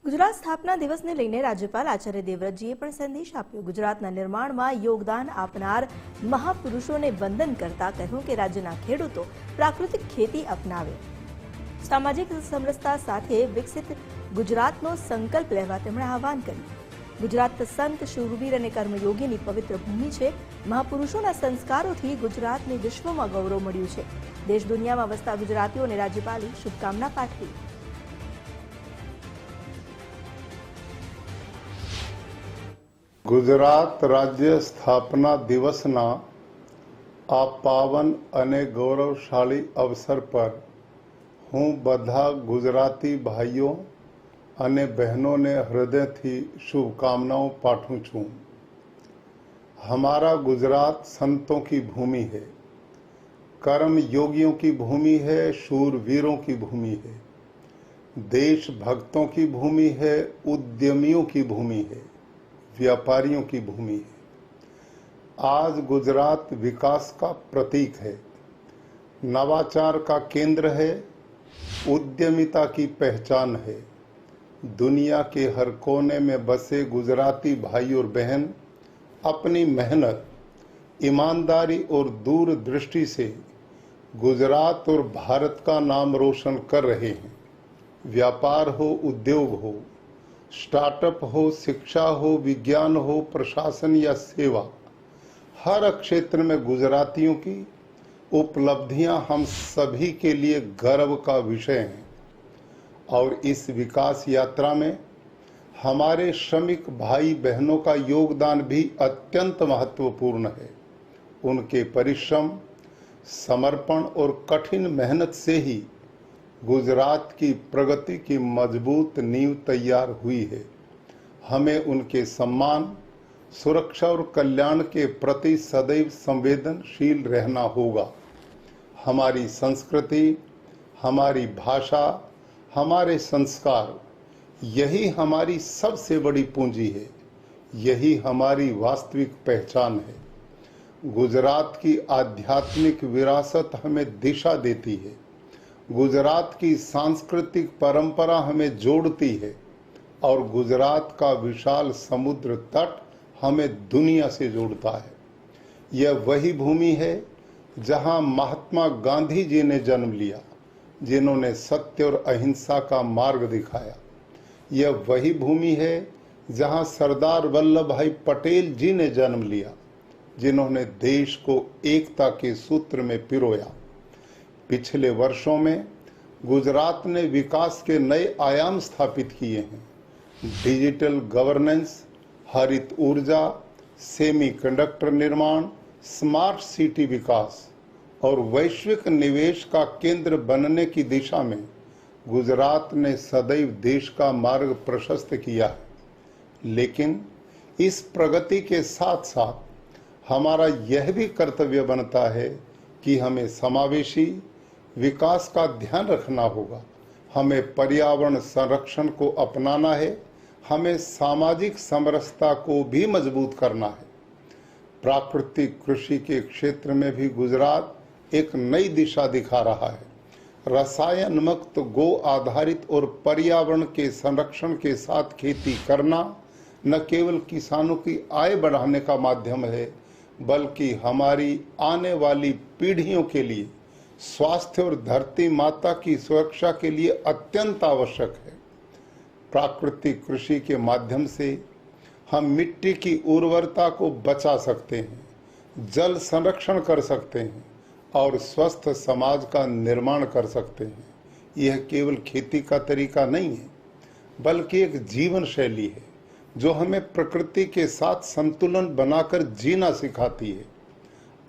ગુજરાત સ્થાપના દિવસને લઈને રાજ્યપાલ આચાર્ય દેવવ્રતજીએ પણ સંદેશ આપ્યો। ગુજરાતના નિર્માણમાં યોગદાન આપનાર મહાપુરુષોને વંદન કરતા કહ્યું કે રાજ્યના ખેડૂતો પ્રાકૃતિક ખેતી અપનાવે, સામાજિક સમરસતા સાથે વિકસિત ગુજરાતનો સંકલ્પ લેવા તેમણે આહ્વાન કર્યું। ગુજરાત સંત, શૂરવીર અને કર્મયોગીની પવિત્ર ભૂમિ છે। મહાપુરુષોના સંસ્કારોથી ગુજરાતને વિશ્વમાં ગૌરવ મળ્યું છે। દેશ દુનિયામાં વસતા ગુજરાતીઓને રાજ્યપાલે શુભકામના પાઠવી। गुजरात राज्य स्थापना दिवसना आ पावन અને ગૌરવશાળી અવસર પર હું બધા ગુજરાતી ભાઈઓ અને બહેનોને હૃદયથી શુભકાमनाओं पाठूं છું। हमारा गुजरात संतों की भूमि है, कर्म योगियों की भूमि है, शूरवीरों की भूमि है, देश भक्तों की भूमि है, उद्यमियों की भूमि है, व्यापारियों की भूमि है। आज गुजरात विकास का प्रतीक है, नवाचार का केंद्र है, उद्यमिता की पहचान है। दुनिया के हर कोने में बसे गुजराती भाई और बहन अपनी मेहनत, ईमानदारी और दूरदृष्टि से गुजरात और भारत का नाम रोशन कर रहे हैं। व्यापार हो, उद्योग हो, स्टार्टअप हो, शिक्षा हो, विज्ञान हो, प्रशासन या सेवा, हर क्षेत्र में गुजरातियों की उपलब्धियां हम सभी के लिए गर्व का विषय हैं। और इस विकास यात्रा में हमारे श्रमिक भाई बहनों का योगदान भी अत्यंत महत्वपूर्ण है। उनके परिश्रम, समर्पण और कठिन मेहनत से ही गुजरात की प्रगति की मजबूत नींव तैयार हुई है। हमें उनके सम्मान, सुरक्षा और कल्याण के प्रति सदैव संवेदनशील रहना होगा। हमारी संस्कृति, हमारी भाषा, हमारे संस्कार, यही हमारी सबसे बड़ी पूंजी है, यही हमारी वास्तविक पहचान है। गुजरात की आध्यात्मिक विरासत हमें दिशा देती है, गुजरात की सांस्कृतिक परंपरा हमें जोड़ती है और गुजरात का विशाल समुद्र तट हमें दुनिया से जोड़ता है। यह वही भूमि है जहां महात्मा गांधी जी ने जन्म लिया, जिन्होंने सत्य और अहिंसा का मार्ग दिखाया। यह वही भूमि है जहां सरदार वल्लभ भाई पटेल जी ने जन्म लिया, जिन्होंने देश को एकता के सूत्र में पिरोया। पिछले वर्षों में गुजरात ने विकास के नए आयाम स्थापित किए हैं। डिजिटल गवर्नेंस, हरित ऊर्जा, सेमीकंडक्टर निर्माण, स्मार्ट सिटी विकास और वैश्विक निवेश का केंद्र बनने की दिशा में गुजरात ने सदैव देश का मार्ग प्रशस्त किया है। लेकिन इस प्रगति के साथ साथ हमारा यह भी कर्तव्य बनता है कि हमें समावेशी विकास का ध्यान रखना होगा। हमें पर्यावरण संरक्षण को अपनाना है, हमें सामाजिक समरसता को भी मजबूत करना है। प्राकृतिक कृषि के क्षेत्र में भी गुजरात एक नई दिशा दिखा रहा है। रसायन मुक्त, गो आधारित और पर्यावरण के संरक्षण के साथ खेती करना न केवल किसानों की आय बढ़ाने का माध्यम है, बल्कि हमारी आने वाली पीढ़ियों के लिए स्वास्थ्य और धरती माता की सुरक्षा के लिए अत्यंत आवश्यक है। प्राकृतिक कृषि के माध्यम से हम मिट्टी की उर्वरता को बचा सकते हैं, जल संरक्षण कर सकते हैं और स्वस्थ समाज का निर्माण कर सकते हैं। यह केवल खेती का तरीका नहीं है, बल्कि एक जीवन शैली है जो हमें प्रकृति के साथ संतुलन बनाकर जीना सिखाती है।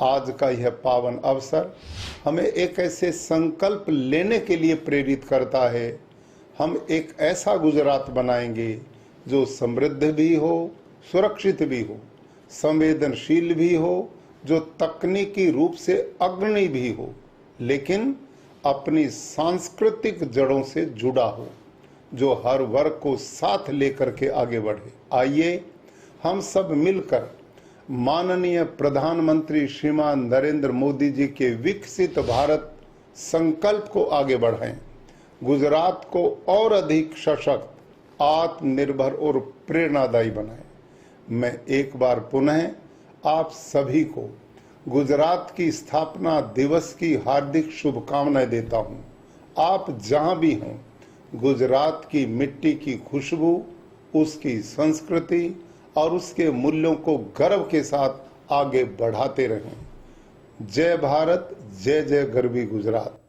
आज का यह पावन अवसर हमें एक ऐसे संकल्प लेने के लिए प्रेरित करता है। हम एक ऐसा गुजरात बनाएंगे जो समृद्ध भी हो, सुरक्षित भी हो, संवेदनशील भी हो, जो तकनीकी रूप से अग्रणी भी हो, लेकिन अपनी सांस्कृतिक जड़ों से जुड़ा हो, जो हर वर्ग को साथ लेकर के आगे बढ़े। आइए हम सब मिलकर माननीय प्रधानमंत्री श्रीमान नरेंद्र मोदी जी के विकसित भारत संकल्प को आगे बढ़ाएं, गुजरात को और अधिक सशक्त, आत्मनिर्भर और प्रेरणादायी बनाए। मैं एक बार पुनः आप सभी को गुजरात की स्थापना दिवस की हार्दिक शुभकामनाएं देता हूं। आप जहां भी हों, गुजरात की मिट्टी की खुशबू, उसकी संस्कृति और उसके मूल्यों को गर्व के साथ आगे बढ़ाते रहें। जय भारत, जय जय गरवी गुजरात।